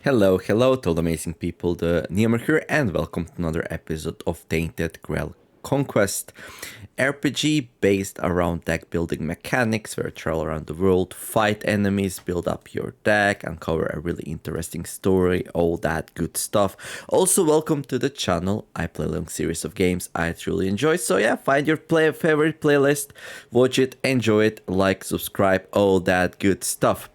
Hello to all the amazing people, the Neomer here, and welcome to another episode of Tainted Grail Conquest. RPG based around deck building mechanics, where you travel around the world, fight enemies, build up your deck, uncover a really interesting story, all that good stuff. Also, welcome to the channel. I play a long series of games I truly enjoy, so yeah, find your favorite playlist, watch it, enjoy it, like, subscribe, all that good stuff.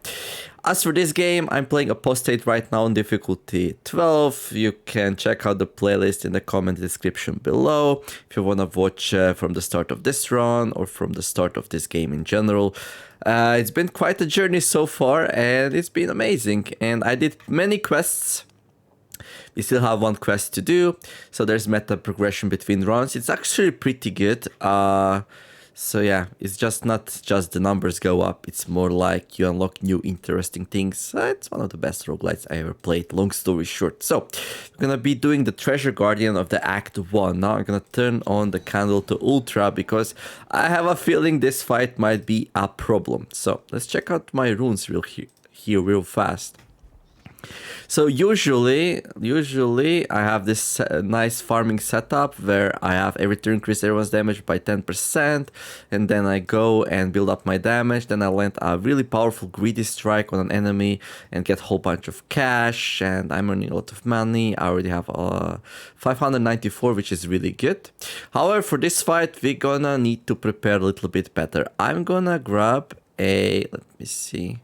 As for this game, I'm playing Apostate right now on difficulty 12. You can check out the playlist in the comment description below if you want to watch from the start of this run or from the start of this game in general. It's been quite a journey so far and it's been amazing. And I did many quests. We still have one quest to do. So there's meta progression between runs. It's actually pretty good. So yeah, it's just not just the numbers go up, it's more like you unlock new interesting things. It's one of the best roguelites I ever played, long story short. So, we're gonna be doing the Treasure Guardian of the Act 1. Now I'm gonna turn on the candle to Ultra because I have a feeling this fight might be a problem. So, let's check out my runes real fast. So usually I have this nice farming setup where I have every turn increase everyone's damage by 10%, and then I go and build up my damage, then I land a really powerful greedy strike on an enemy and get a whole bunch of cash, and I'm earning a lot of money. I already have 594, which is really good. However, for this fight we're gonna need to prepare a little bit better. I'm gonna grab a, let me see,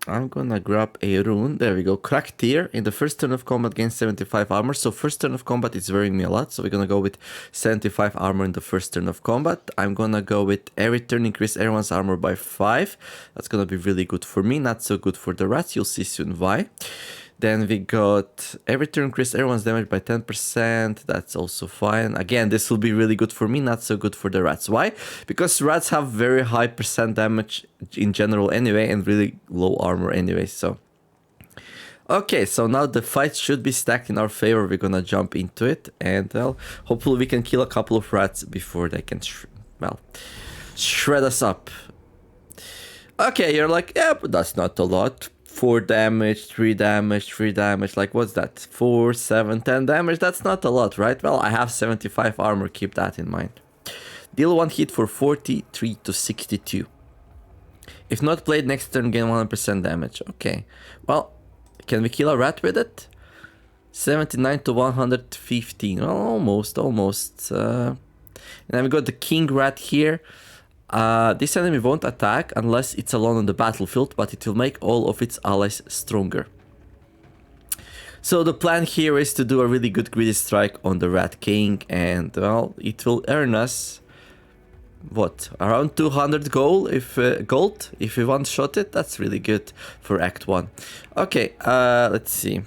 I'm gonna grab a rune. There we go. Crack tier. In the first turn of combat gains 75 armor. So first turn of combat is varying me a lot. So we're gonna go with 75 armor in the first turn of combat. I'm gonna go with every turn increase everyone's armor by 5. That's gonna be really good for me. Not so good for the rats. You'll see soon why. Then we got every turn increase everyone's damage by 10%. That's also fine. Again, this will be really good for me, not so good for the rats. Why? Because rats have very high percent damage in general anyway and really low armor anyway, so. Okay, so now the fight should be stacked in our favor. We're gonna jump into it and well, hopefully we can kill a couple of rats before they can, shred us up. Okay, you're like, yeah, but that's not a lot. 4 damage, 3 damage, 3 damage, like what's that? 4, 7, 10 damage, that's not a lot, right? Well, I have 75 armor, keep that in mind. Deal 1 hit for 43 to 62. If not played, next turn gain 100% damage. Okay, well, can we kill a rat with it? 79 to 115, well, almost. And then we got the king rat here. This enemy won't attack unless it's alone on the battlefield, but it will make all of its allies stronger. So the plan here is to do a really good greedy strike on the Rat King, and well, it will earn us what, around 200 gold if we one-shot it. That's really good for Act 1. Okay, let's see.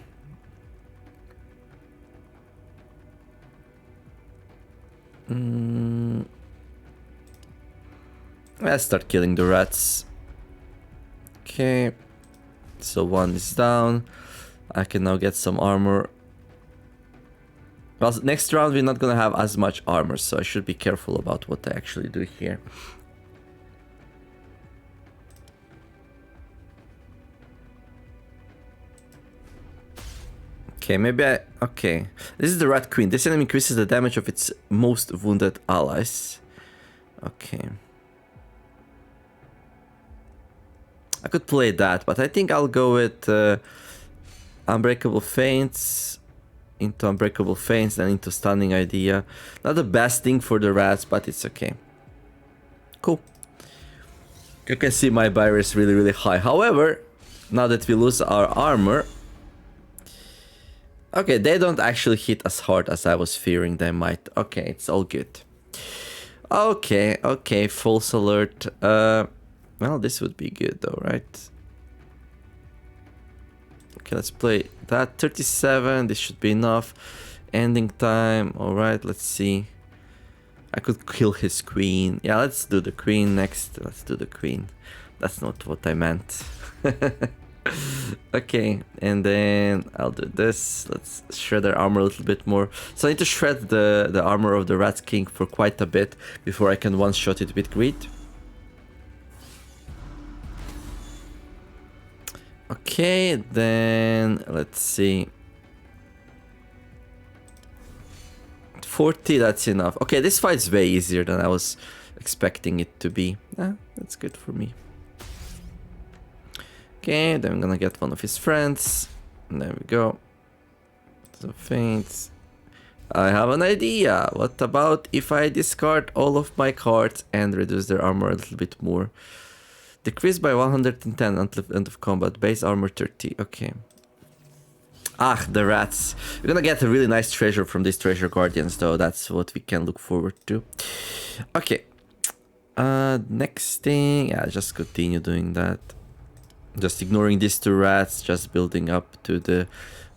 Let's start killing the rats. Okay, so 1 is down. I can now get some armor. Well, next round we're not gonna have as much armor, so I should be careful about what I actually do here. Okay, okay. This is the Rat Queen. This enemy increases the damage of its most wounded allies. Okay. I could play that, but I think I'll go with Unbreakable Feints, into Unbreakable Feints, then into Stunning Idea. Not the best thing for the rats, but it's okay. Cool. You can see my barrier is really high. However, now that we lose our armor... Okay, they don't actually hit as hard as I was fearing they might. Okay, it's all good. Okay, false alert. Well, this would be good though, right? Okay, let's play that. 37, this should be enough. Ending time, alright, let's see. I could kill his queen. Yeah, let's do the queen next. Let's do the queen. That's not what I meant. Okay, and then I'll do this. Let's shred their armor a little bit more. So I need to shred the armor of the Rat King for quite a bit before I can one-shot it with greed. Okay, then let's see. 40, that's enough. Okay, this fight's way easier than I was expecting it to be. That's good for me. Okay, then I'm gonna get one of his friends. And there we go. So faints. I have an idea. What about if I discard all of my cards and reduce their armor a little bit more? Decrease by 110 until end of combat. Base armor 30. Okay. Ah, the rats. We're gonna get a really nice treasure from these treasure guardians, though. That's what we can look forward to. Okay. Next thing. Yeah, just continue doing that. Just ignoring these two rats. Just building up to the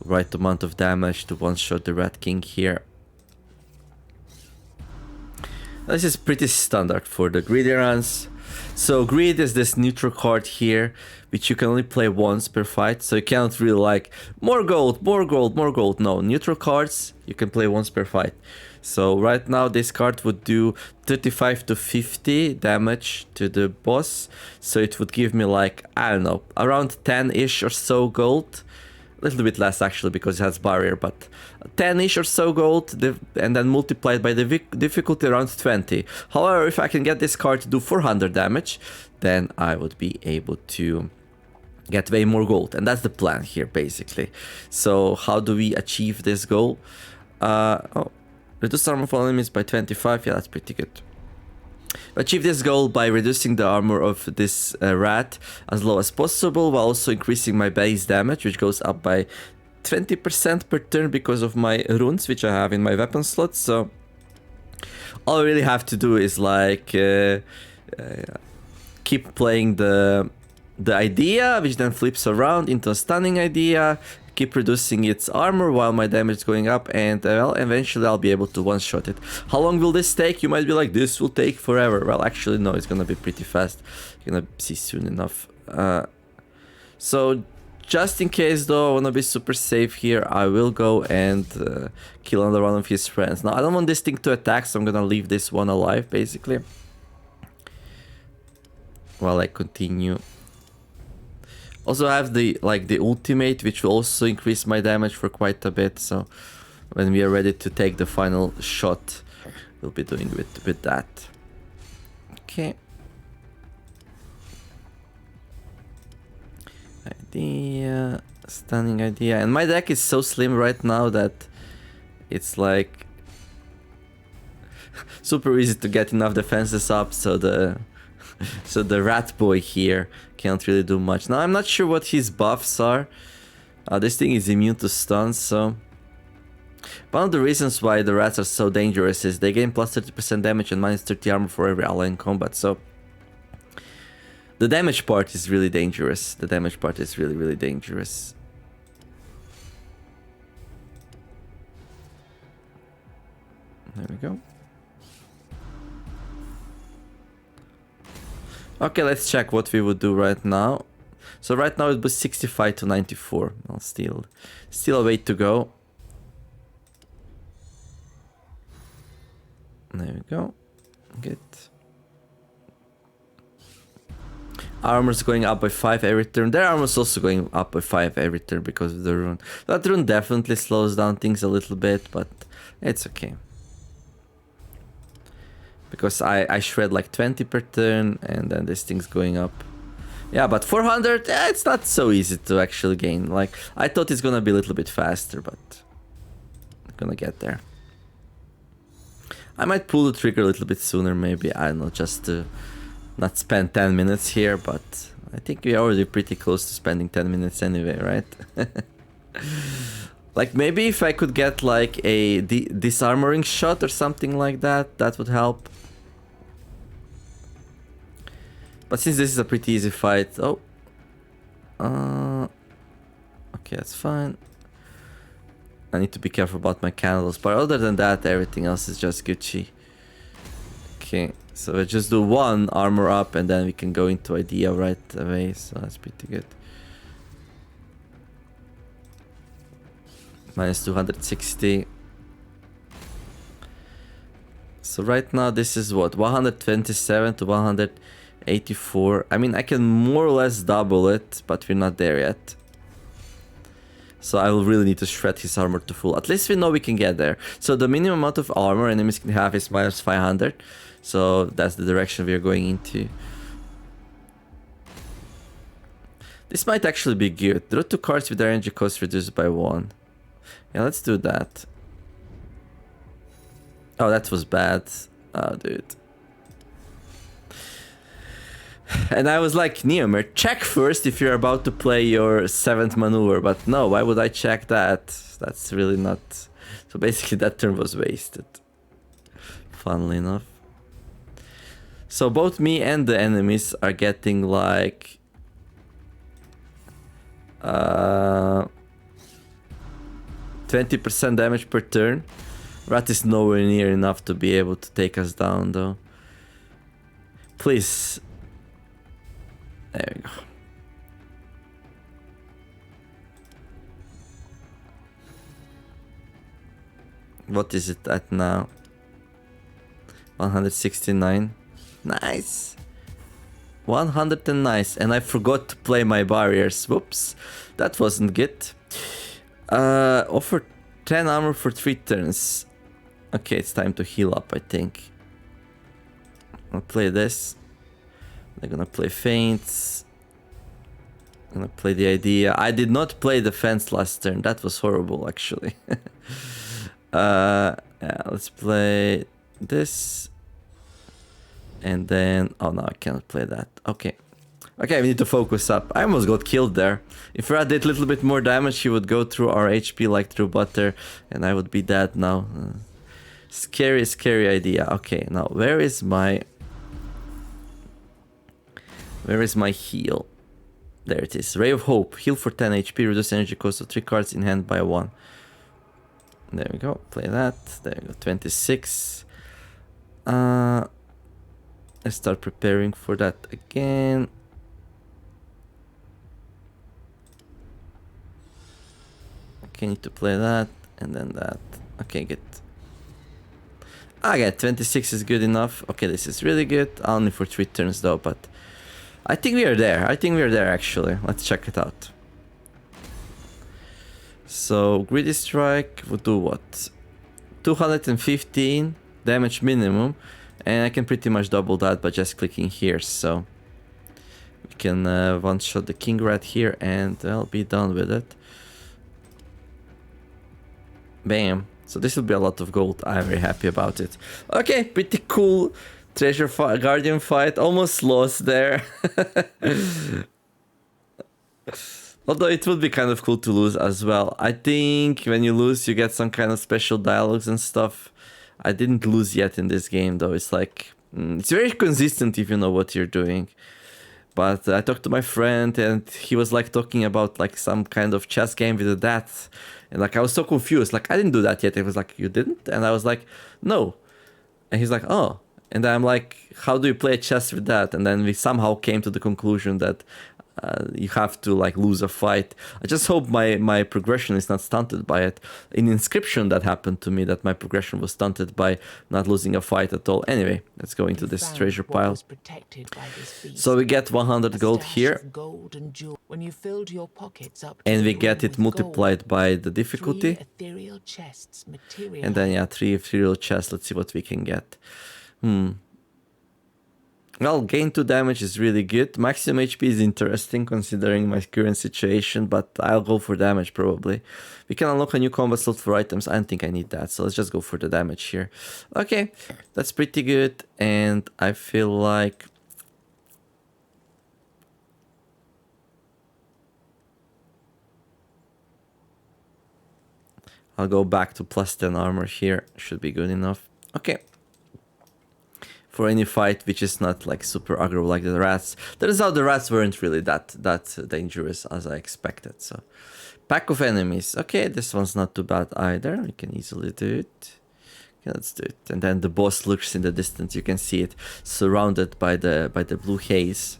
right amount of damage to one-shot the Rat King here. This is pretty standard for the greedy runs. So greed is this neutral card here, which you can only play once per fight. So you cannot really like more gold, more gold, more gold. No, neutral cards you can play once per fight. So right now this card would do 35 to 50 damage to the boss. So it would give me like, I don't know, around 10-ish or so gold. A little bit less actually because it has barrier, but 10-ish or so gold, and then multiplied by the difficulty around 20. However, if I can get this card to do 400 damage, then I would be able to get way more gold, and that's the plan here basically. So how do we achieve this goal? Reduce armor for enemies by 25. Yeah, that's pretty good. Achieve this goal by reducing the armor of this rat as low as possible, while also increasing my base damage, which goes up by 20% per turn because of my runes, which I have in my weapon slot. So all I really have to do is like keep playing the idea, which then flips around into a stunning idea, keep reducing its armor while my damage is going up, and well, eventually I'll be able to one-shot it. How long will this take? You might be like, this will take forever. Well, actually, no, it's gonna be pretty fast. You're gonna see soon enough. So, just in case though, I wanna be super safe here, I will go and kill another one of his friends. Now, I don't want this thing to attack, so I'm gonna leave this one alive, basically, while I continue. Also, I have the ultimate, which will also increase my damage for quite a bit. So when we are ready to take the final shot, we'll be doing with that. Okay. Idea, stunning idea, and my deck is so slim right now that it's like super easy to get enough defenses up. So the rat boy here can't really do much. Now, I'm not sure what his buffs are. This thing is immune to stuns, so... One of the reasons why the rats are so dangerous is they gain plus 30% damage and minus 30 armor for every ally in combat, so... The damage part is really dangerous. The damage part is really, really dangerous. There we go. Okay, let's check what we would do right now. So right now it was 65 to 94. Well, still a way to go. There we go. Good. Armor's going up by 5 every turn. Their armor's also going up by 5 every turn because of the rune. That rune definitely slows down things a little bit, but it's okay. Because I shred like 20 per turn, and then this thing's going up. Yeah, but 400, it's not so easy to actually gain. Like, I thought it's gonna be a little bit faster, but I'm gonna get there. I might pull the trigger a little bit sooner, maybe, I don't know, just to not spend 10 minutes here, but I think we're already pretty close to spending 10 minutes anyway, right? Like, maybe if I could get like a disarmoring shot or something like that, that would help. But since this is a pretty easy fight... Oh. Okay, that's fine. I need to be careful about my candles. But other than that, everything else is just Gucci. Okay, so I just do one armor up and then we can go into idea right away. So that's pretty good. Minus 260. So right now this is what? 127 to 100... 84. I mean, I can more or less double it, but we're not there yet. So I will really need to shred his armor to full. At least we know we can get there. So the minimum amount of armor enemies can have is minus 500. So that's the direction we are going into. This might actually be good. Draw 2 cards with their energy cost reduced by 1. Yeah, let's do that. Oh, that was bad. Oh, dude. And I was like, Neomer, check first if you're about to play your 7th maneuver. But no, why would I check that? That's really not... So basically that turn was wasted. Funnily enough. So both me and the enemies are getting like... 20% damage per turn. Rat is nowhere near enough to be able to take us down though. Please. There we go. What is it at now? 169. Nice. 100 and nice. And I forgot to play my barriers. Whoops. That wasn't good. Offer 10 armor for 3 turns. Okay, it's time to heal up, I think. I'll play this. They're gonna play feints. I'm gonna play the idea. I did not play defense last turn. That was horrible, actually. Yeah, let's play this. And then... Oh, no, I cannot play that. Okay. Okay, we need to focus up. I almost got killed there. If Rad did a little bit more damage, he would go through our HP like through butter. And I would be dead now. Scary, scary idea. Okay, now where is my... Where is my heal? There it is. Ray of Hope. Heal for 10 HP. Reduce energy cost of 3 cards in hand by 1. There we go. Play that. There we go. 26. Let's start preparing for that again. Okay, need to play that. And then that. Okay, good. Okay, 26 is good enough. Okay, this is really good. Only for 3 turns though, but... I think we are there. I think we are there actually. Let's check it out. So, Greedy Strike would do what? 215 damage minimum. And I can pretty much double that by just clicking here. So, we can one-shot the King Rat here and I'll be done with it. Bam. So this will be a lot of gold. I'm very happy about it. Okay, pretty cool. Treasure Guardian fight. Almost lost there. Although it would be kind of cool to lose as well. I think when you lose, you get some kind of special dialogues and stuff. I didn't lose yet in this game though. It's like... it's very consistent if you know what you're doing. But I talked to my friend and he was like talking about like some kind of chess game with that. And like I was so confused. Like I didn't do that yet. It was like, you didn't? And I was like, no. And he's like, oh. And I'm like, how do you play chess with that? And then we somehow came to the conclusion that you have to like lose a fight. I just hope my progression is not stunted by it. In Inscription that happened to me, that my progression was stunted by not losing a fight at all. Anyway, let's go into this treasure pile. So we get 100 gold here. And we get it multiplied by the difficulty. And then yeah, 3 ethereal chests. Let's see what we can get. Well, gain 2 damage is really good. Maximum HP is interesting considering my current situation, but I'll go for damage probably. We can unlock a new combat slot for items. I don't think I need that, so let's just go for the damage here. Okay, that's pretty good, and I feel like... I'll go back to plus 10 armor here. Should be good enough. Okay. For any fight which is not like super aggro like the rats. Turns out the rats weren't really that dangerous as I expected. So, pack of enemies. Okay, this one's not too bad either. We can easily do it. Okay, let's do it. And then the boss looks in the distance. You can see it surrounded by the blue haze.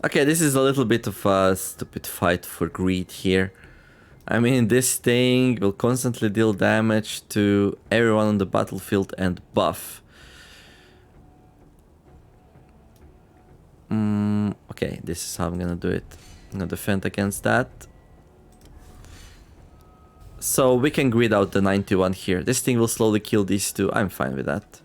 Okay, this is a little bit of a stupid fight for greed here. I mean, this thing will constantly deal damage to everyone on the battlefield and buff. Okay, this is how I'm gonna do it. I'm gonna defend against that. So we can grid out the 91 here. This thing will slowly kill these two. I'm fine with that.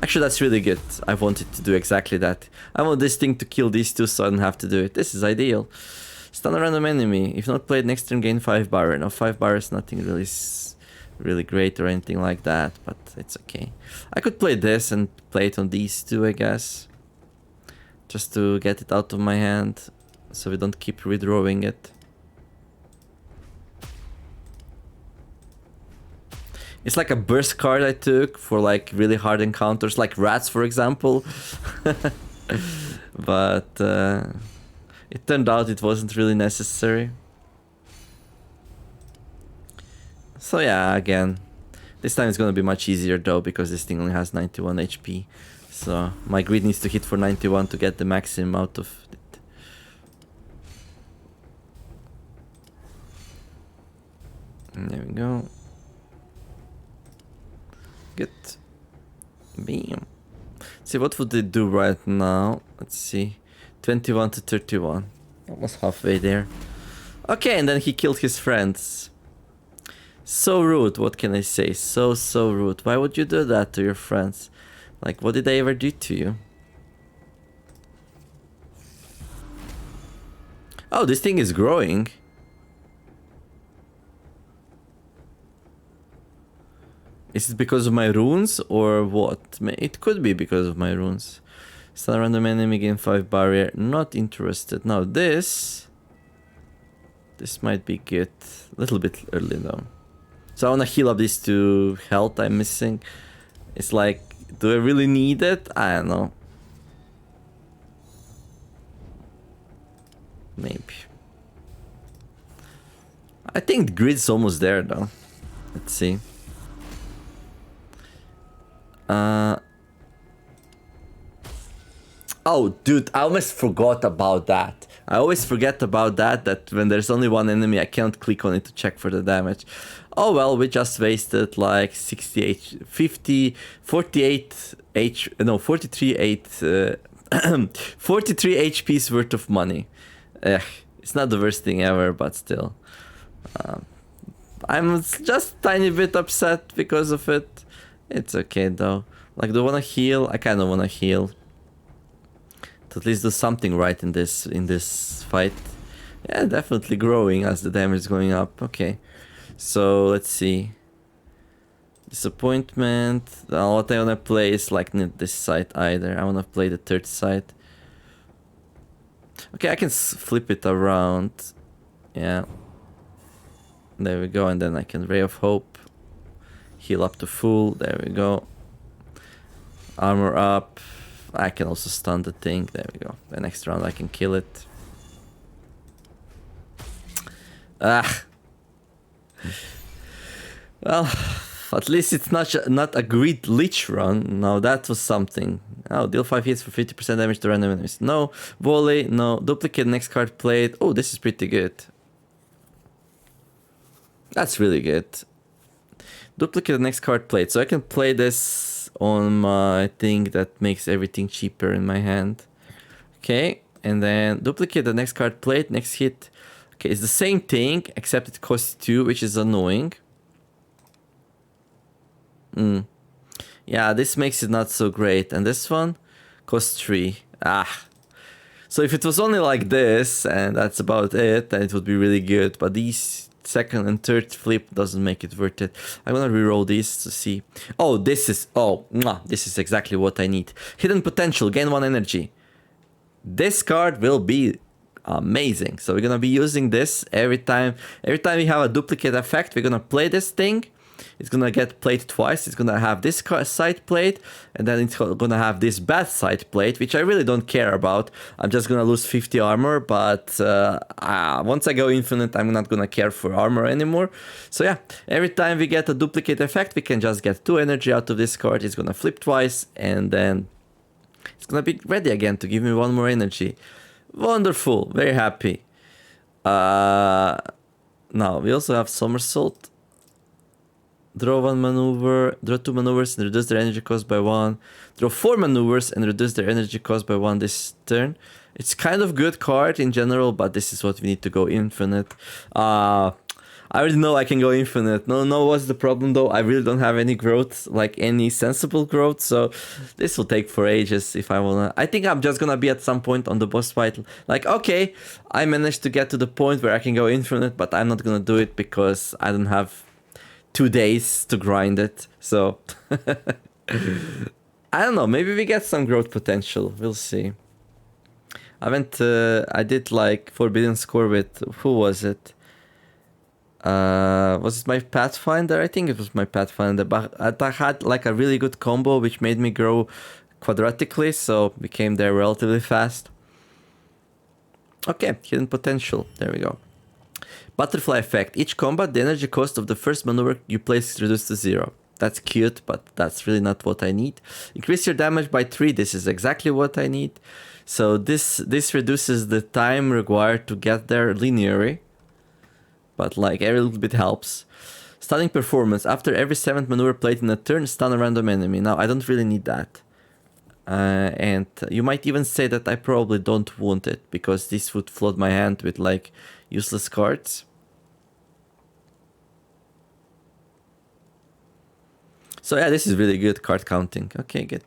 Actually, that's really good. I wanted to do exactly that. I want this thing to kill these two so I don't have to do it. This is ideal. Stun a random enemy. If not played next turn, gain 5 bar. Now 5 bar is nothing really great or anything like that, but it's okay. I could play this and play it on these two, I guess. Just to get it out of my hand, so we don't keep redrawing it. It's like a burst card I took for like really hard encounters, like rats, for example. But it turned out it wasn't really necessary. So yeah, again, this time it's gonna be much easier though, because this thing only has 91 HP. So my grid needs to hit for 91 to get the maximum out of it. And there we go. Good. Bam. See, what would they do right now? Let's see. 21 to 31. Almost halfway there. Okay, and then he killed his friends. So rude, what can I say? So rude. Why would you do that to your friends? Like, what did they ever do to you? Oh, this thing is growing. Is it because of my runes or what? It could be because of my runes. Stun a random enemy, gain 5 barrier. Not interested. Now this might be good. A little bit early though. So I want to heal up these 2 health I'm missing. It's like, do I really need it? I don't know. Maybe. I think the grid's almost there though. Let's see. Oh, dude, I almost forgot about that. I always forget about that when there's only one enemy, I can't click on it to check for the damage. Oh well, we just wasted like 68, 50, 48 no, 43 43 HP's worth of money. It's not the worst thing ever, but still. I'm just tiny bit upset because of it. It's okay though. Like, do I want to heal? I kind of want to heal. To at least do something right in this fight. Yeah, definitely growing as the damage is going up. Okay. So, let's see. Disappointment. What I want to play is like not this side either. I want to play the third side. Okay, I can flip it around. Yeah. There we go. And then I can Ray of Hope. Heal up to full. There we go. Armor up. I can also stun the thing. There we go. The next round I can kill it. Ah. Well, at least it's not a great Lich run. Now that was something. Oh, deal 5 hits for 50% damage to random enemies. No. Volley. No. Duplicate next card played. Oh, this is pretty good. That's really good. Duplicate the next card played. So I can play this on my thing that makes everything cheaper in my hand. Okay. And then duplicate the next card played. Next hit. Okay, it's the same thing, except it costs 2, which is annoying. Yeah, this makes it not so great. And this one costs 3. Ah. So if it was only like this, and that's about it, then it would be really good. But these second and third flip doesn't make it worth it. I'm gonna reroll these to see. Oh, this is exactly what I need. Hidden potential, gain 1 energy. This card will be amazing. So we're gonna be using this every time we have a duplicate effect. We're gonna play this thing. It's gonna get played twice. It's gonna have this side plate, and then it's gonna have this bad side plate, which I really don't care about. I'm just gonna lose 50 armor, but once I go infinite, I'm not gonna care for armor anymore. So yeah, every time we get a duplicate effect, we can just get 2 energy out of this card. It's gonna flip twice, and then it's gonna be ready again to give me 1 more energy. Wonderful, very happy. Now we also have somersault. Draw 1 maneuver, draw 2 maneuvers and reduce their energy cost by 1. Draw 4 maneuvers and reduce their energy cost by 1 this turn. It's kind of good card in general, but this is what we need to go infinite. I already know I can go infinite. No, what's the problem though? I really don't have any growth, like any sensible growth, so this will take for ages if I wanna. I think I'm just gonna be at some point on the boss fight, like, okay, I managed to get to the point where I can go infinite, but I'm not gonna do it because I don't have 2 days to grind it, so I don't know, maybe we get some growth potential, we'll see. I did like Forbidden Score with, who was it? Was it my Pathfinder? I think it was my Pathfinder, but I had like a really good combo which made me grow quadratically, so we came there relatively fast. Okay, hidden potential, there we go. Butterfly effect. Each combat, the energy cost of the first maneuver you place is reduced to 0. That's cute, but that's really not what I need. Increase your damage by 3. This is exactly what I need. So this reduces the time required to get there linearly, but like every little bit helps. Stunning performance. After every 7th maneuver played in a turn, stun a random enemy. Now, I don't really need that. And you might even say that I probably don't want it, because this would flood my hand with like useless cards. So yeah, this is really good card counting. Okay, good.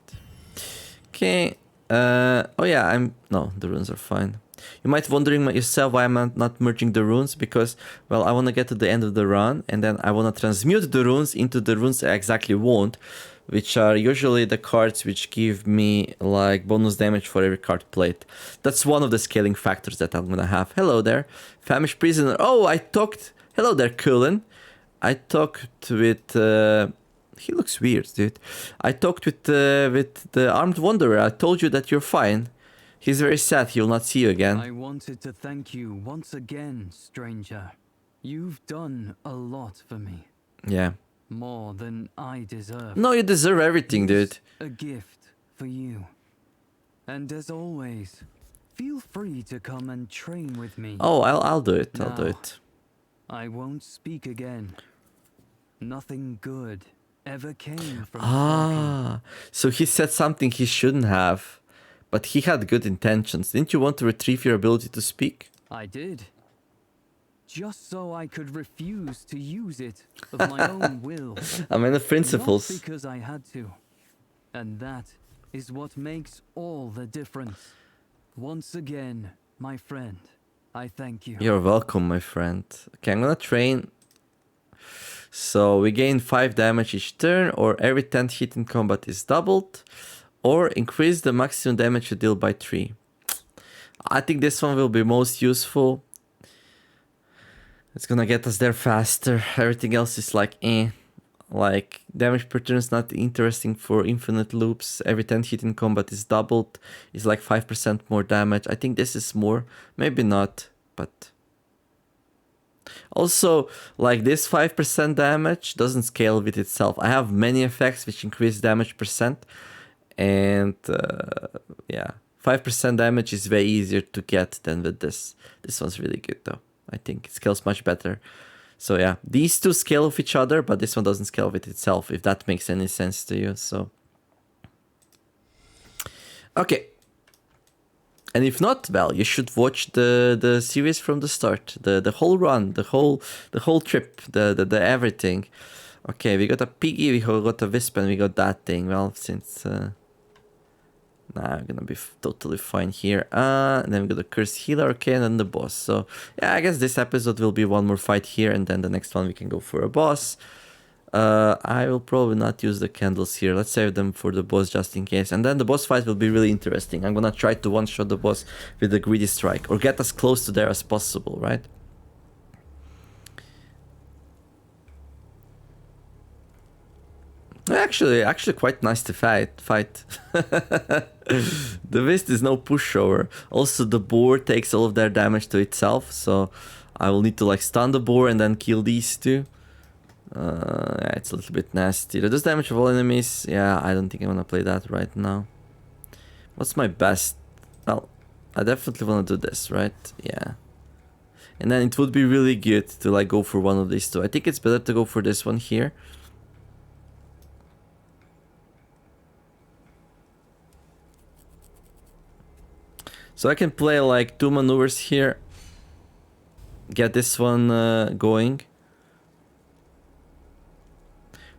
Okay. Oh yeah, no, the runes are fine. You might be wondering yourself why I'm not merging the runes, because, well, I want to get to the end of the run, and then I want to transmute the runes into the runes I exactly want, which are usually the cards which give me, like, bonus damage for every card played. That's one of the scaling factors that I'm going to have. Hello there, Famished Prisoner. Oh, hello there, Cullen. I talked with... he looks weird, dude. I talked with the Armed Wanderer. I told you that you're fine. He's very sad he will not see you again. I wanted to thank you once again, stranger. You've done a lot for me. Yeah. More than I deserve. No, you deserve everything, dude. A gift for you. And as always, feel free to come and train with me. Oh, I'll do it. I'll do it. I won't speak again. Nothing good ever came from talking. So he said something he shouldn't have. But he had good intentions. Didn't you want to retrieve your ability to speak? I did. Just so I could refuse to use it of my own will. I mean, the principles. Not because I had to. And that is what makes all the difference. Once again, my friend, I thank you. You're welcome, my friend. Okay, I'm gonna train. So we gain 5 damage each turn, or every 10th hit in combat is doubled. Or increase the maximum damage you deal by 3. I think this one will be most useful. It's gonna get us there faster. Everything else is like eh. Like, damage per turn is not interesting for infinite loops. Every 10th hit in combat is doubled. It's like 5% more damage. I think this is more. Maybe not, but... Also, like, this 5% damage doesn't scale with itself. I have many effects which increase damage percent. And yeah, 5% damage is way easier to get than with this. This one's really good though. I think it scales much better. So yeah, these two scale with each other, but this one doesn't scale with itself, if that makes any sense to you. So okay. And if not, well, you should watch the series from the start, the whole run, the whole trip, the everything. Okay, we got a piggy, we got a wisp, and we got that thing. Well, since nah, I'm gonna be totally fine here. And then we got a cursed healer, okay, and then the boss. So yeah, I guess this episode will be one more fight here, and then the next one we can go for a boss. I will probably not use the candles here. Let's save them for the boss just in case. And then the boss fight will be really interesting. I'm gonna try to one-shot the boss with the greedy strike, or get as close to there as possible, right? Actually quite nice to fight. The Wisp is no pushover. Also, the boar takes all of their damage to itself, so I will need to like stun the boar and then kill these two. Yeah, it's a little bit nasty. Reduce damage of all enemies. Yeah, I don't think I want to play that right now. What's my best? Well, I definitely want to do this, right? Yeah. And then it would be really good to like go for one of these two. I think it's better to go for this one here. So I can play like 2 maneuvers here. Get this one going.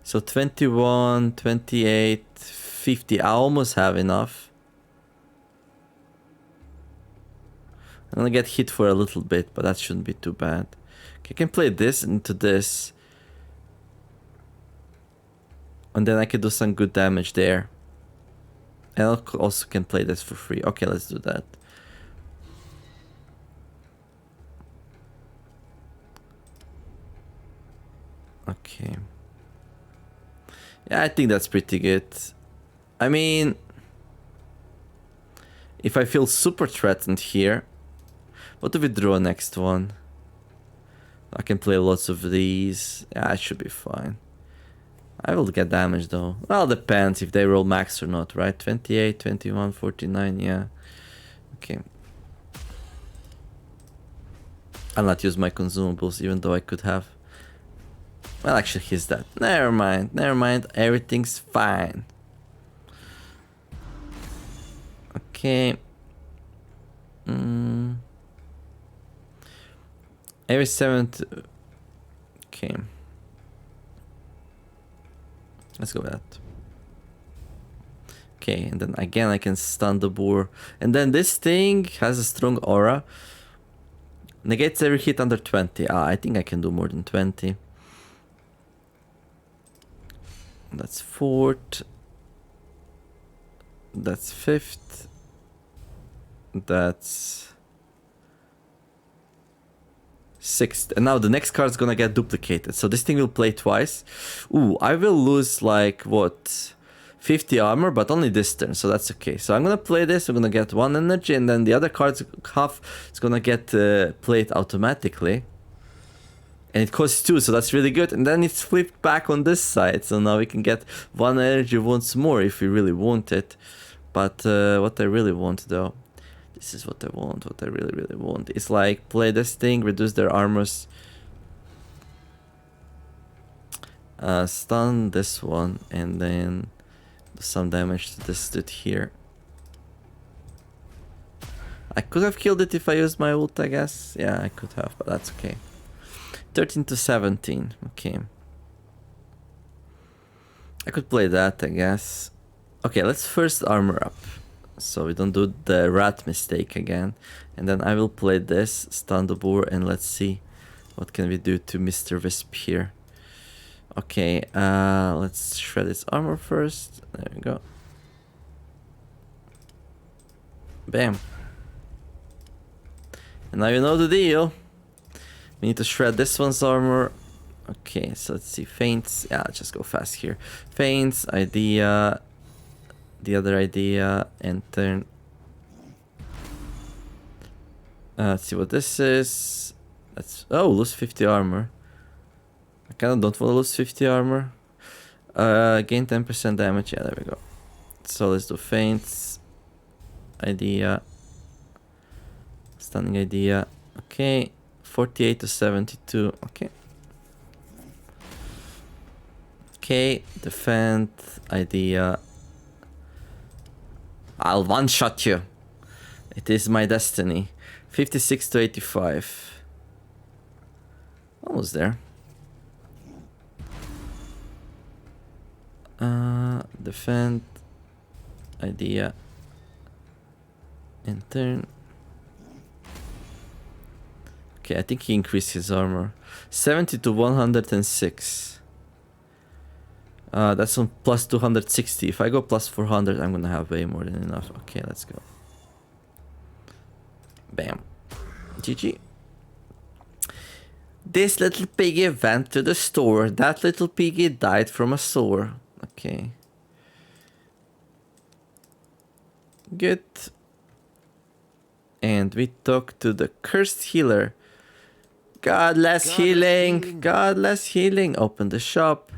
So 21, 28, 50. I almost have enough. I'm gonna get hit for a little bit, but that shouldn't be too bad. Okay, I can play this into this. And then I can do some good damage there. And I also can play this for free. Okay, let's do that. Okay. Yeah, I think that's pretty good. I mean, if I feel super threatened here, what if we draw next one? I can play lots of these. Yeah, it should be fine. I will get damage though. Well, depends if they roll max or not, right? 28, 21, 49, yeah. Okay. I'll not use my consumables, even though I could have. Well, actually, he's dead. Never mind, never mind. Everything's fine. Okay. Every 7th. Okay. Let's go with that. Okay, and then again I can stun the boar. And then this thing has a strong aura. Negates every hit under 20. I think I can do more than 20. That's 4th. That's 5th. That's 6th. And now the next card's gonna get duplicated. So this thing will play twice. Ooh, I will lose like, what? 50 armor, but only this turn, so that's okay. So I'm gonna play this, I'm gonna get 1 energy, and then the other card's half is gonna get played automatically. And it costs 2, so that's really good. And then it's flipped back on this side, so now we can get 1 energy once more if we really want it. But what I really want though, this is what I want, what I really, really want. It's like, play this thing, reduce their armors. Stun this one, and then do some damage to this dude here. I could have killed it if I used my ult, I guess. Yeah, I could have, but that's okay. 13 to 17, okay. I could play that, I guess. Okay, let's first armor up, so we don't do the rat mistake again. And then I will play this, stun the boar, and let's see what can we do to Mr. Wisp here. Okay, let's shred his armor first. There we go. Bam. And now you know the deal. We need to shred this one's armor. Okay, so let's see. Feints. Yeah, let's just go fast here. Feints, idea. The other idea. And turn. Let's see what this is. That's. Oh, lose 50 armor. I kinda don't want to lose 50 armor. Gain 10% damage. Yeah, there we go. So let's do feints. Idea. Stunning idea. Okay. 48 to 72. Okay. Okay. Defend. Idea. I'll one-shot you. It is my destiny. 56 to 85. Almost there. Defend. Idea. And turn. Okay, I think he increased his armor. 70 to 106. That's on plus 260. If I go plus 400, I'm gonna have way more than enough. Okay, let's go. Bam. GG. This little piggy went to the store. That little piggy died from a sore. Okay. Good. And we talk to the cursed healer. Godless healing. Godless healing. Open the shop.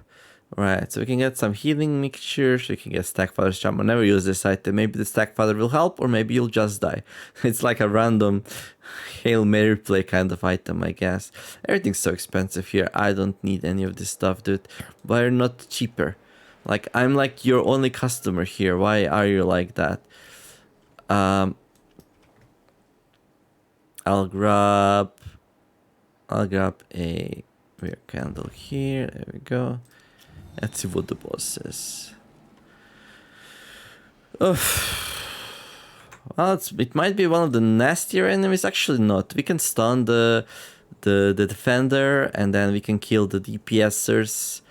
Right, so we can get some healing mixtures. We can get Stackfather's Charm. I'll never use this item. Maybe the Stackfather will help, or maybe you'll just die. It's like a random Hail Mary play kind of item, I guess. Everything's so expensive here. I don't need any of this stuff, dude. Why are you not cheaper? Like, I'm like your only customer here. Why are you like that? I'll grab a rear candle here. There we go. Let's see what the boss says. Well, it might be one of the nastier enemies. Actually, not. We can stun the defender, and then we can kill the DPSers,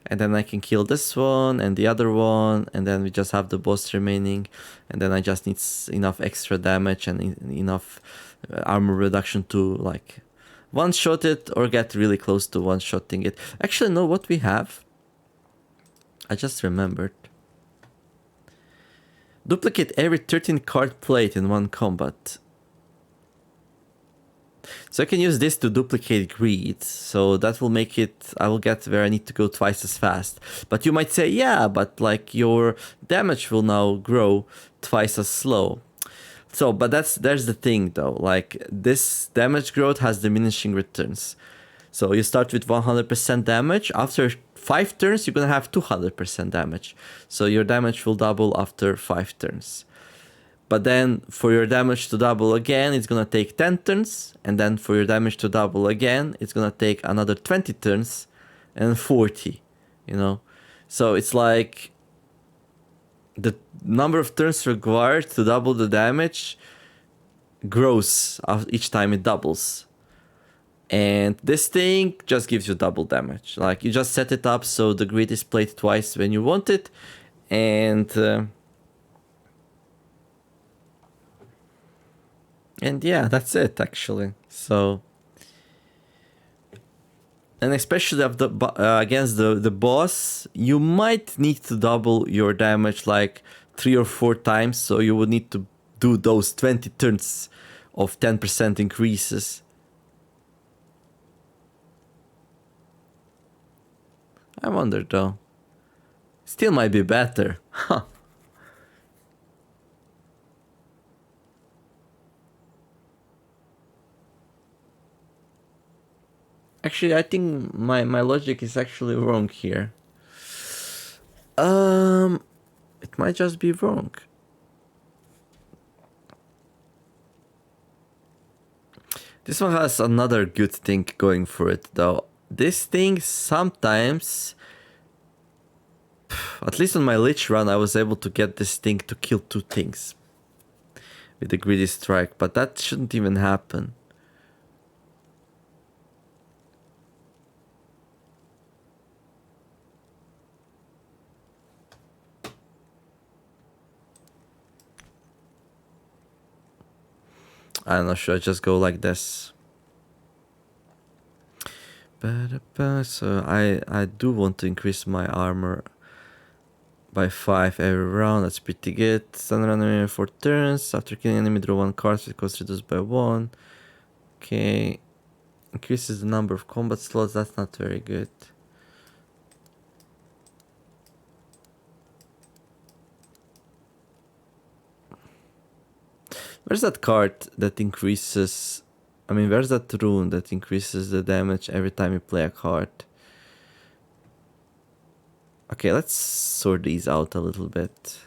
and then I can kill this one and the other one, and then we just have the boss remaining, and then I just need enough extra damage and enough armor reduction to like one-shot it or get really close to one-shotting it. Actually, no, what we have, I just remembered. Duplicate every 13 card plate in one combat. So I can use this to duplicate greed. So that will make it, I will get where I need to go twice as fast. But you might say, yeah, but like your damage will now grow twice as slow. So, but there's the thing though, like this damage growth has diminishing returns. So you start with 100% damage. After 5 turns, you're gonna have 200% damage. So your damage will double after 5 turns. But then for your damage to double again, it's gonna take 10 turns. And then for your damage to double again, it's gonna take another 20 turns and 40, you know? So it's like the number of turns required to double the damage grows each time it doubles. And this thing just gives you double damage. Like you just set it up so the grid is played twice when you want it. And yeah, that's it actually. So, and especially of the against the boss, you might need to double your damage like 3 or 4 times. So you would need to do those 20 turns of 10% increases. I wonder though. Still might be better. Huh. Actually, I think my logic is actually wrong here. It might just be wrong. This one has another good thing going for it though. This thing sometimes, at least on my Lich run, I was able to get this thing to kill 2 things with the greedy strike, but that shouldn't even happen. I don't know, should I just go like this? So I do want to increase my armor by 5 every round. That's pretty good. Stun around enemy for turns. After killing enemy, draw 1 card, so it costs reduced by 1. Okay. Increases the number of combat slots. That's not very good. Where's that card that increases... I mean, where's that rune that increases the damage every time you play a card? Okay, let's sort these out a little bit.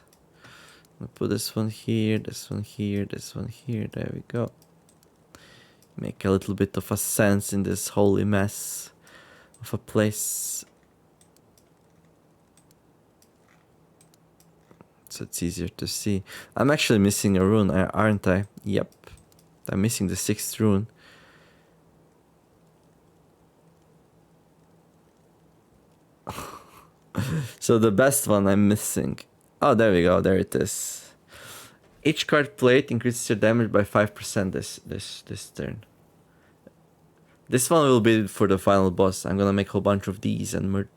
I'll put this one here, this one here, this one here. There we go. Make a little bit of a sense in this holy mess of a place. So it's easier to see. I'm actually missing a rune, aren't I? Yep. I'm missing the 6th rune. So the best one I'm missing. Oh, there we go. There it is. Each card plate increases your damage by 5% this turn. This one will be for the final boss. I'm gonna make a whole bunch of these and merge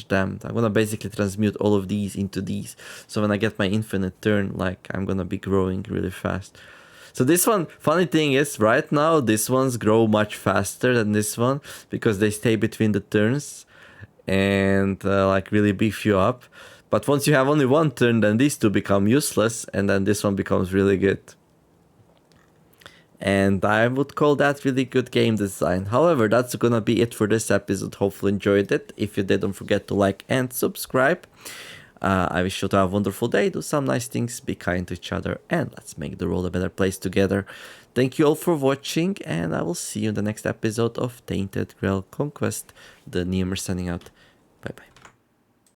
them. I'm gonna basically transmute all of these into these. So when I get my infinite turn, like I'm gonna be growing really fast. So this one, funny thing is, right now, these ones grow much faster than this one because they stay between the turns and like really beef you up. But once you have only 1 turn, then these 2 become useless and then this one becomes really good. And I would call that really good game design. However, that's gonna be it for this episode. Hopefully enjoyed it. If you did, don't forget to like and subscribe. I wish you to have a wonderful day, do some nice things, be kind to each other, and let's make the world a better place together. Thank you all for watching, and I will see you in the next episode of Tainted Grail Conquest. The Neomer signing out. Bye bye.